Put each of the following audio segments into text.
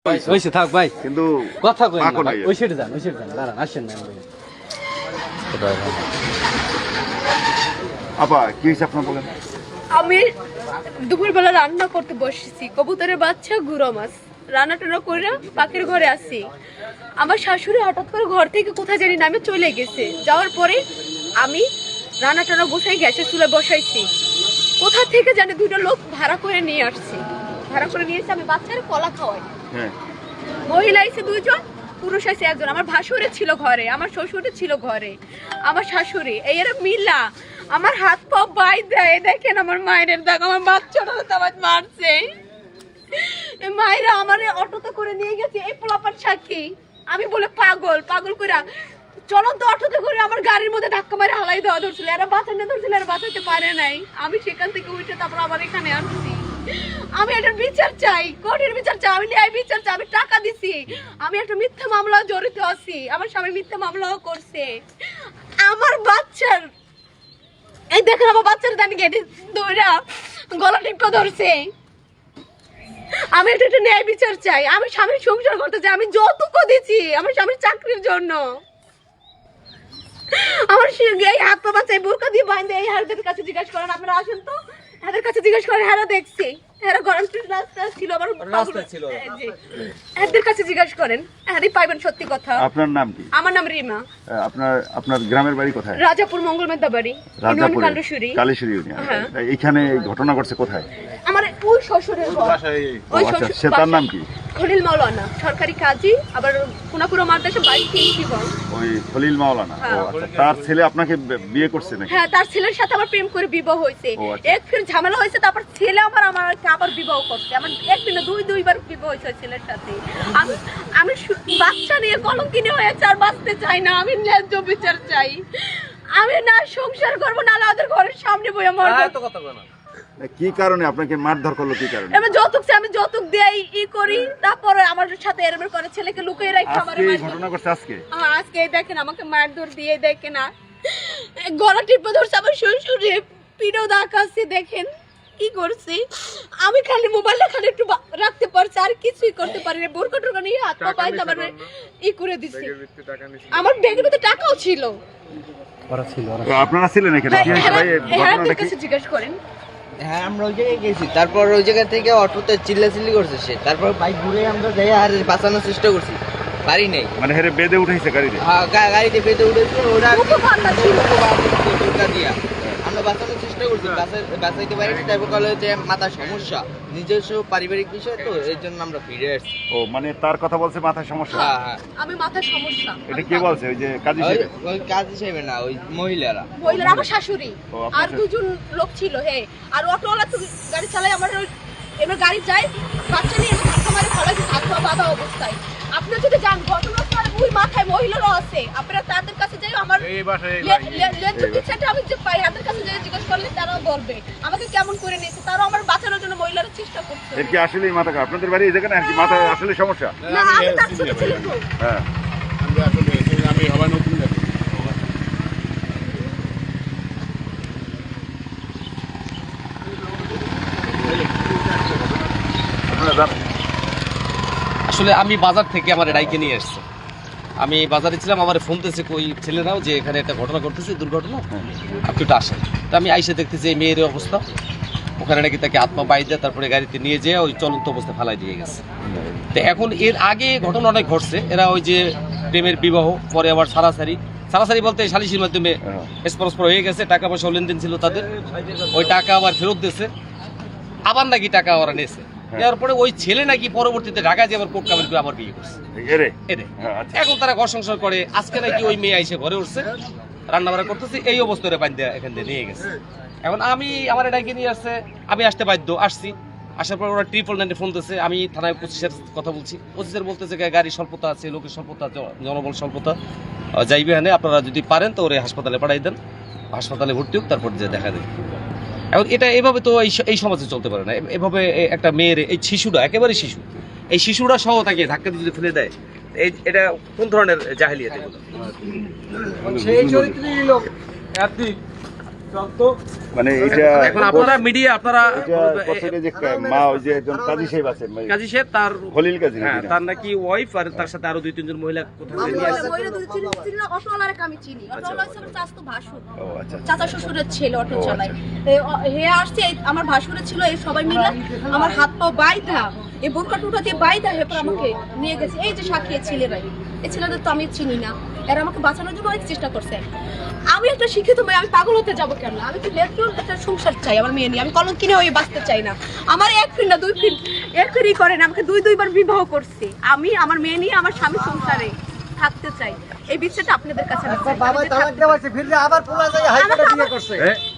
ওইসে থাক ভাই, কিন্তু কথা কই না পাকো ভাই, নাই। ওই সাইডে যান, ওই সাইডে যান, দাঁড়ান, আসেন না ভাই। আপা কি হয়েছে আপনার বলেন? আমি দুপুরবেলা রান্না করতে বসেছি, কবুতরের বাচ্চা গুঁড়ো মাছ রান্না টান্না করে পাখির ঘরে আসি। আমার শাশুড়ি হঠাৎ করে ঘর থেকে কোথায় জানি নামে চলে গেছে। যাওয়ার পরে আমি রান্না টান্না বসাই গ্যাসের চুলে বসাইছি। কোথা থেকে জানি দুটো লোক ভাড়া করে নিয়ে আসছে। ভাড়া করে নিয়ে এসে আমি বাচ্চার কলা খাওয়াই। হ্যাঁ, মহিলা এসে দুইজন, পুরুষ এসে একজন। আমার ভাসুরে ছিল ঘরে, আমার শ্বশুরে ছিল ঘরে, আমার শাশুড়ি। এই এরা মিলা আমার হাত পা বাই দেয়। দেখেন আমার মায়ের দাগ, আমার বাচ্চাটা তো আমার মারছে। এই মায়েরা আমার অটোতে করে নিয়ে গেছে, এই পোলাপার সাক্ষী। আমি বলে পাগল পাগল করে চলন্ত অটোতে করে আমার গাড়ির মধ্যে ধাক্কা মারে হালাই দেওয়া ধরছিল। এরা বাঁচানো ধরছিল, এরা বাঁচাতে পারে নাই। আমি সেখান থেকে উঠে তারপর আবার এখানে আসছি। আমি এটার বিচার চাই, কোর্টের বিচার চাই, আমি ন্যায় বিচার চাই। আমি টাকা দিছি, আমি একটা মিথ্যা মামলা জড়িত আছি। আমার স্বামী মিথ্যা মামলাও করছে। আমার বাচ্চার এই দেখেন, আমার বাচ্চার দানি গেটে দৌড়া গলা টিপা ধরছে। আমি একটা ন্যায় বিচার চাই। আমি স্বামীর সংসার করতে চাই। আমি যতটুকু দিছি আমার স্বামীর চাকরির জন্য। আমার এই হাত পা বাচ্চা বোরকা দিয়ে বাঁধে। এই হারদের কাছে জিজ্ঞাসা করেন, আপনারা আসেন তো, হাতের কাছে জিজ্ঞাসা করেন। হ্যাঁ দেখছি, হ্যাঁ গরম রাস্তা ছিল, আমার রাস্তা ছিল। হাতের কাছে জিজ্ঞাসা করেন, হ্যাঁ পাইবেন সত্যি কথা। আপনার নাম কি? আমার নাম রিমা। আপনার গ্রামের বাড়ি কোথায়? রাজাপুর মঙ্গলমের বাড়ি, রাজাপুর কালীশ্বরী। কালীশ্বরী ইউনিয়ন। এইখানে ঘটনা ঘটছে কোথায়? আমার ওই শ্বশুরের ঘর। ওই আচ্ছা, সে তার নাম কি? খলিল মাওলানা, সরকারি কাজী, আবার কোনাপুরা মাদ্রাসা বাইক জীবন। ওই খলিল মাওলানা। ও আচ্ছা, তার ছেলে আপনাকে বিয়ে করছে নাকি? হ্যাঁ, তার ছেলের সাথে আমার প্রেম করে বিবাহ হয়েছে। এক ফির ঝামেলা হয়েছে, তারপর ছেলে আমাকে আবার বিবাহ করছে। আমার একদিন না দুইবার বিবাহ হয়েছে ছেলের সাথে। আমি বাচ্চা নিয়ে কলঙ্কিনী হয়েছে, আর বাঁচতে চাই না। আমি ন্যায্য বিচার চাই। আমি না সংসার করবো, না ওদের ঘরের সামনে বই আমার কি কারণে আপনাকে মারধর করলো? কি কারণে? আমি যৌতুক দেই ই করি, তারপরে আমার সাথে এরকম করে ছেলেকে লুকিয়ে রাখি। আমার এই ঘটনা ঘটছে আজকে? হ্যাঁ, আজকে দেখেন আমাকে মারধর দিয়ে, দেখেন না গলা টিপে ধরছে। আমার শ্বশুরে পিঠেও দাগ আছে, দেখেন কি করছি। আমি খালি মোবাইলটা খালি একটু রাখতে পারছি, আর কিছুই করতে পারি না। বোরকা টোরকা নিয়ে হাত পা পাইতে আমার ই করে দিছি। আমার ব্যাগের ভিতরে টাকাও ছিল। তো আপনারা ছিলেন এখানে? কি হয়েছে ভাই? ঘটনাটা কি? জিজ্ঞেস করেন। হ্যাঁ, আমরা ওই জায়গায় গেছি। তারপর ওই জায়গা থেকে অটোতে চিল্লাচিল্লি করছে সে। তারপর বাইক ঘুরে আমরা যাই আর বাঁচানোর চেষ্টা করছি, পারি নাই। মানে হেরে বেঁধে উঠাইছে গাড়িতে? হ্যাঁ, গাড়িতে বেঁধে উঠেছে ওরা। মুখোপাধ্যায় ছিল। টোকা দিয়া আমরা বাঁচানোর চেষ্টা করছি, বাঁচাইতে পারিনি। তারপর বলে যে মাথার সমস্যা, নিজস্ব পারিবারিক বিষয়, তো এই জন্য আমরা ফিরে আসছি। ও মানে তার কথা বলছে মাথায় সমস্যা? হ্যাঁ হ্যাঁ। আমি মাথার সমস্যা। এটা কে বলছে? ওই যে কাজী সাহেব? ওই কাজ হিসেবে না, ওই মহিলারা। আমার শাশুড়ি ও, আপনার আর দুজন লোক ছিল। হ্যাঁ, আর অটোওয়ালা তো গাড়ি চালায়। আমার এবার গাড়ি যায়, বাচ্চা নিয়ে ধাক্কা মারে ফেলাইছে, ধাক্কা বাঁধা অবস্থায়। আপনি যদি যান ঘটনাস্থলে, ওই মাথায় মহিলারও আছে। আপনারা তাদের কাছে যাই, আমার বিচারটা আমি যে পাই, তাদের কাছে যাই জিজ্ঞেস করলে তারাও বলবে আমাকে কেমন করে নিয়েছে। তারাও আমার বাঁচানোর জন্য মহিলারা চেষ্টা করছে। এর কি আসলে মাথা খারাপ? আপনাদের বাড়ি এই জায়গায় না? আর কি মাথা আসলে সমস্যা? না, আমি তার ছোট ছিল তো। হ্যাঁ, আমি হবার নতুন যাচ্ছি। আপনারা জানেন? আসলে আমি বাজার থেকে আমার রাইকে নিয়ে আসছি। আমি বাজারে ছিলাম, আমার ফোন দিয়েছে ওই ছেলেরাও যে এখানে একটা ঘটনা ঘটতেছে, দুর্ঘটনা, আপনি একটু আসেন। তা আমি আইসে দেখতেছি এই মেয়ের অবস্থা। ওখানে নাকি তাকে আত্মা বাইদে তারপরে গাড়িতে নিয়ে যেয়ে ওই চলন্ত অবস্থা ফেলাই দিয়ে গেছে। তো এখন এর আগে ঘটনা অনেক ঘটছে। এরা ওই যে প্রেমের বিবাহ, পরে আবার সারাসারি বলতে সালিসির মাধ্যমে পরস্পর হয়ে গেছে, টাকা পয়সা লেনদেন ছিল তাদের, ওই টাকা আবার ফেরত দিয়েছে, আবার নাকি টাকা ওরা নিয়েছে। দেওয়ার পরে ওই ছেলে নাকি পরবর্তীতে ঢাকায় যে আবার কোর্ট কামেন্ট করে আবার বিয়ে করছে। এখন তারা ঘর সংসার করে। আজকে নাকি ওই মেয়ে এসে ঘরে উঠছে, রান্না বান্না করতেছে, এই অবস্থায় বান্ধে এখান থেকে নিয়ে গেছে। এখন আমার এটাকে নিয়ে আসছে, আমি আসতে বাধ্য, আসছি। আসার পর ওরা 999 ফোন দিচ্ছে। আমি থানায় 25-এর কথা বলছি। 25-এর বলতেছে গাড়ির স্বল্পতা আছে, লোকের স্বল্পতা আছে, জনবল স্বল্পতা, যাইবে এখানে, আপনারা যদি পারেন তো ওরে হাসপাতালে পাঠাই দেন, হাসপাতালে ভর্তি হোক, তারপর যে দেখা দেবে। এখন এটা এভাবে তো এই সমাজে চলতে পারে না। এভাবে একটা মেয়ের, এই শিশুটা একেবারে শিশু, এই শিশুরা সহ তাকে ধাক্কা দিয়ে যদি ফেলে দেয়, এটা কোন ধরনের জাহেলিয়াত? সেই চরিত্রই লোক মানে এটা এখন আপনারা মিডিয়া আপনারা এটা কথিত যে মা ওই যে একজন কাজী সাহেব আছেন কাজী সাহেব তার খলিল কাজী হ্যাঁ নাকি না? তার নাকি ওয়াইফ আর তার সাথে আরো 2-3 জন মহিলা কোথাও থেকে নিয়ে আসছে। অটোওয়ালারে আমি চিনি, অটোওয়ালা হচ্ছে আমার চাচাতো ভাসুর, ও আচ্ছা চাচা শ্বশুরের ছেলে অটো চালায়। হে আসছে, আমার ভাসুরের ছিল, এই সবাই মিলে আমার হাত পা বাইধা, এই বোরকা টুটা দিয়ে বাইধা হেপর আমাকে নিয়ে গেছে। এই যে সাক্ষী ছেলেরাই, এই ছেলেদের তো আমি চিনি না, এরা আমাকে বাঁচানোর জন্য অনেক চেষ্টা করছে। আমি একটা শিক্ষিত মেয়ে, আমি পাগল হতে যাবো কেন? আমি তো লেটুর একটা সংসার চাই আমার মেয়ে নিয়ে, আমি কলম কিনে ওই বাঁচতে চাই না। আমার এক ফির না 2 ফির এক ফিরই করেন, আমাকে 2-2বার বিবাহ করছি। আমি আমার মেয়ে নিয়ে আমার স্বামী সংসারে থাকতে চাই। এই বিষয়টা আপনাদের কাছে আমি চাই। বাবা তালাক দেওয়াইছে, ফিরলে আবার পোলা যায় হাইকোর্টে বিয়ে করছে।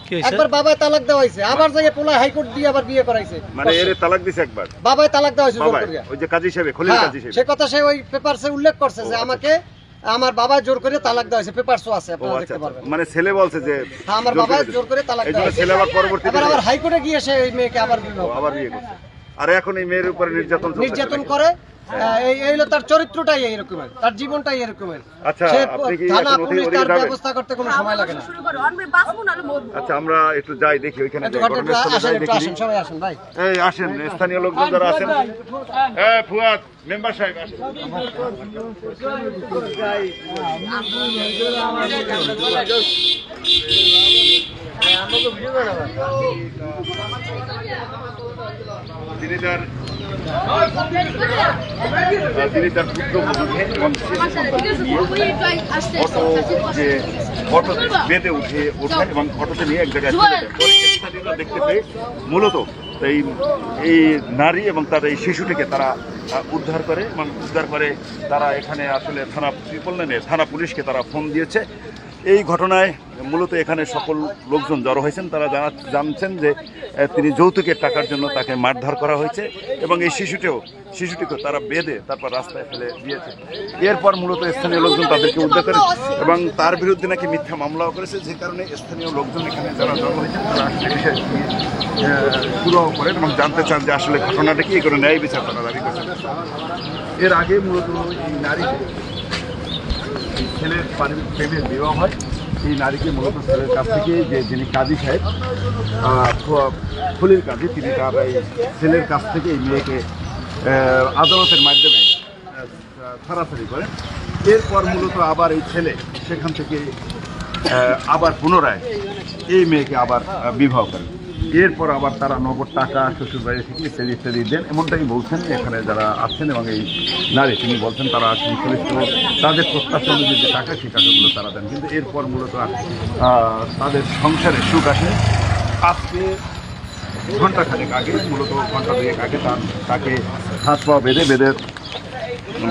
কি হয়েছে? একবার বাবা তালাক দেওয়াইছে, আবার যায় পোলা হাইকোর্ট দিয়ে আবার বিয়ে করাইছে। মানে এর তালাক দিছে একবার বাবাই তালাক দেওয়াইছে জোর বাবা করিয়া। ওই যে কাজী সাহেব খলিল হ্যাঁ, কাজী সাহেব সে কথা সে ওই পেপারসে উল্লেখ করছে যে আমাকে আমার বাবা জোর করে তালাক দেওয়াইছে, পেপারসও আছে, ও আপনারা আচ্ছা দেখতে আচ্ছা। পারবেন। মানে ছেলে বলছে যে হ্যাঁ, আমার জোর বাবা করে জোর করে তালাক এই জন্য দেওয়াইছে। ছেলে আবার পরবর্তীতে আবার হাইকোর্টে গিয়ে সে এই মেয়েকে আবার বিবাহ করে। আবার বিয়ে করছে আর এখন এই মেয়ের উপরে নির্যাতন চলছে নির্যাতন করে। এই হলো তার চরিত্রটাই এইরকমের, তার জীবনটাই এরকমের। আচ্ছা, সে আপনি কি থানা এখন পুলিশ ওদিকে তার যাবেন? ব্যবস্থা করতে কোনো সময় লাগে না। শুরু করো, আমি বাঁচবো না, মরবো। আচ্ছা আমরা একটু যাই দেখি ওইখানে একটু যাই, ঘটনা ঘটনাস্থলে আসেন, যাই একটু দেখি। আসেন, সবাই আসেন ভাই। এই আসেন স্থানীয় লোকজন যারা আছেন। ফুয়াদ মেম্বার সাহেব আসেন। তিনি তার পুত্রবধূকে এবং শিশু সন্তানকে নিয়ে অটো বেঁধে ওঠেন এবং অটোতে নিয়ে এক জায়গায় চলে যায়। পরে স্থানীয়রা দেখতে পেয়ে মূলত এই নারী এবং তার এই শিশুটিকে তারা উদ্ধার করে এবং উদ্ধার করে তারা এখানে আসলে থানা ট্রিপল লাইনে থানা পুলিশকে তারা ফোন দিয়েছে। এই ঘটনায় মূলত এখানে সকল লোকজন জড়ো হয়েছেন, তারা জানছেন যে তিনি যৌতুকের টাকার জন্য তাকে মারধর করা হয়েছে এবং এই শিশুটিকে তারা বেঁধে তারপর রাস্তায় ফেলে দিয়েছে। এরপর মূলত স্থানীয় লোকজন তাদেরকে উদ্ধার করে এবং তার বিরুদ্ধে নাকি মিথ্যা মামলাও করেছে, যে কারণে স্থানীয় লোকজন এখানে যারা জড়ো হয়েছেন তারা আসলে বিষয় সুরাহ করেন এবং জানতে চান যে আসলে ঘটনাটা কি, করে ন্যায় বিচার তারা দাবি করছেন। এর আগে মূলত এই নারীকে ছেলের প্রেমের বিবাহ হয়, এই নারীকে মূলত ছেলের কাছ থেকে যিনি কাজী সাহেব খলিল কাজী, তিনি তার এই ছেলের কাছ থেকে এই মেয়েকে আদালতের মাধ্যমে ছাড়াছাড়ি করেন। এরপর মূলত আবার এই ছেলে সেখান থেকে আবার পুনরায় এই মেয়েকে আবার বিবাহ করেন। এরপর আবার তারা নগদ টাকা শ্বশুর বাড়ি থেকে ইত্যাদি দেন, এমনটাই বলছেন এখানে যারা আছেন। এবং এই নারী তিনি বলছেন তারা সংশ্লিষ্ট তাদের প্রত্যাশা অনুযায়ী যে টাকা, সেই টাকাগুলো তারা দেন। কিন্তু এরপর মূলত তাদের সংসারে সুখ আসে। আজকে ঘণ্টাখানেক আগে, মূলত ঘণ্টা 2 আগে তাকে হাত পা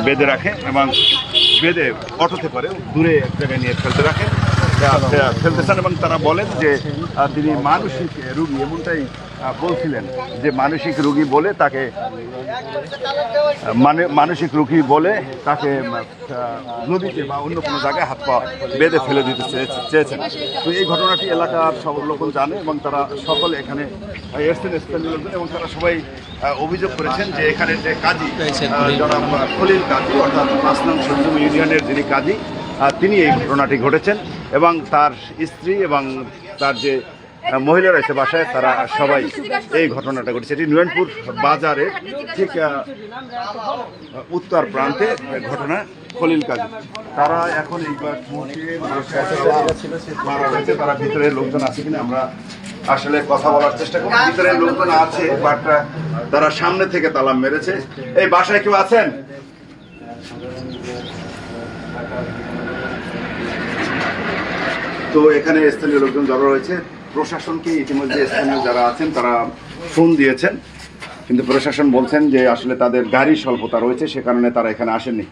বেঁধে রাখে এবং বেঁধে অটোতে করে দূরে এক জায়গায় নিয়ে ফেলতে চান এবং তারা বলেন যে তিনি মানসিক রোগী, এমনটাই বলছিলেন যে মানসিক রোগী বলে তাকে নদীতে বা অন্য কোনো জায়গায় হাত পা বেঁধে ফেলে দিতে চেয়েছেন। তো এই ঘটনাটি এলাকার সব লোকজন জানে এবং তারা সকলে এখানে এসছেন স্থানীয় লোকজন এবং তারা সবাই অভিযোগ করেছেন যে এখানে যে কাজী জনাব খলিল কাজী, অর্থাৎ 5 নং সঞ্জুম ইউনিয়নের যিনি কাজী, তিনি এই ঘটনাটি ঘটেছেন এবং তার স্ত্রী এবং তার যে মহিলা রয়েছে বাসায়, তারা সবাই এই ঘটনাটা ঘটেছে। এটি নয়নপুর বাজারে ঠিক উত্তর প্রান্তে ঘটনা খলিল কাজী। তারা এখন এই মারা হয়েছে, তারা ভিতরে লোকজন আছে কিনা আমরা আসলে কথা বলার চেষ্টা করি। ভিতরে লোকজন আছে, বাট তারা সামনে থেকে তালা মেরেছে। এই বাসায় কেউ আছেন? তো এখানে স্থানীয় লোকজন জড়ো রয়েছে। প্রশাসনকে ইতিমধ্যে স্থানীয় যারা আছেন তারা ফোন দিয়েছেন, কিন্তু প্রশাসন বলছেন যে আসলে তাদের গাড়ি স্বল্পতা রয়েছে, সে কারণে তারা এখানে আসেননি।